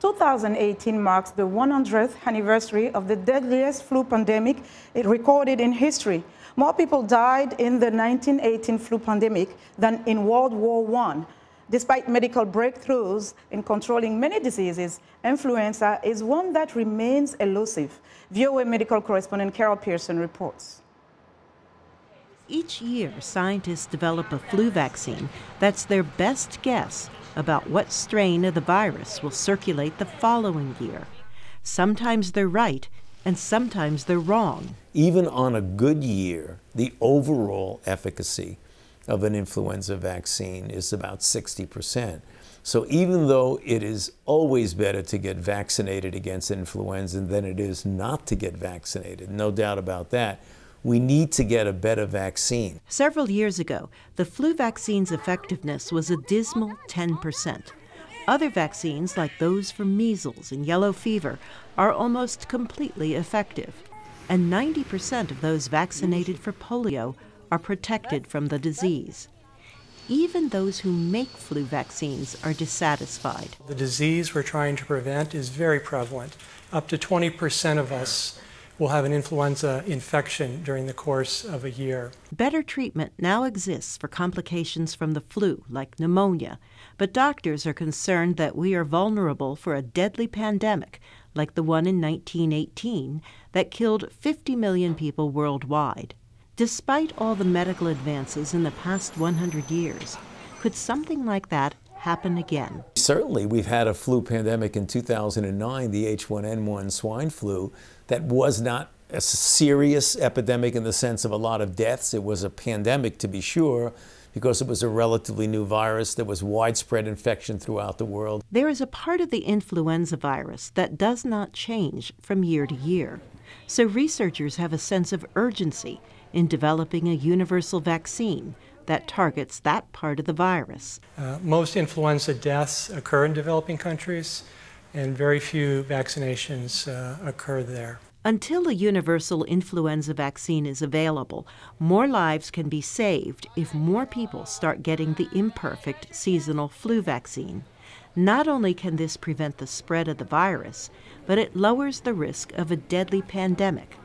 2018 marks the 100th anniversary of the deadliest flu pandemic recorded in history. More people died in the 1918 flu pandemic than in World War I. Despite medical breakthroughs in controlling many diseases, influenza is one that remains elusive. VOA medical correspondent Pearson reports. Each year, scientists develop a flu vaccine that's their best guess about what strain of the virus will circulate the following year. Sometimes they're right, and sometimes they're wrong. Even on a good year, the overall efficacy of an influenza vaccine is about 60%. So even though it is always better to get vaccinated against influenza than it is not to get vaccinated, no doubt about that, we need to get a better vaccine. Several years ago, the flu vaccine's effectiveness was a dismal 10%. Other vaccines, like those for measles and yellow fever, are almost completely effective. And 90% of those vaccinated for polio are protected from the disease. Even those who make flu vaccines are dissatisfied. The disease we're trying to prevent is very prevalent. Up to 20% of us will have an influenza infection during the course of a year. Better treatment now exists for complications from the flu, like pneumonia, but doctors are concerned that we are vulnerable for a deadly pandemic, like the one in 1918, that killed 50 million people worldwide. Despite all the medical advances in the past 100 years, could something like that happen again? Certainly, we've had a flu pandemic in 2009, the H1N1 swine flu, that was not a serious epidemic in the sense of a lot of deaths. It was a pandemic, to be sure, because it was a relatively new virus. There was widespread infection throughout the world. There is a part of the influenza virus that does not change from year to year. So researchers have a sense of urgency in developing a universal vaccine that targets that part of the virus. Most influenza deaths occur in developing countries, and very few vaccinations occur there. Until a universal influenza vaccine is available, more lives can be saved if more people start getting the imperfect seasonal flu vaccine. Not only can this prevent the spread of the virus, but it lowers the risk of a deadly pandemic,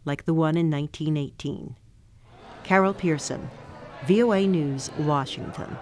like the one in 1918. Pearson, VOA News, Washington.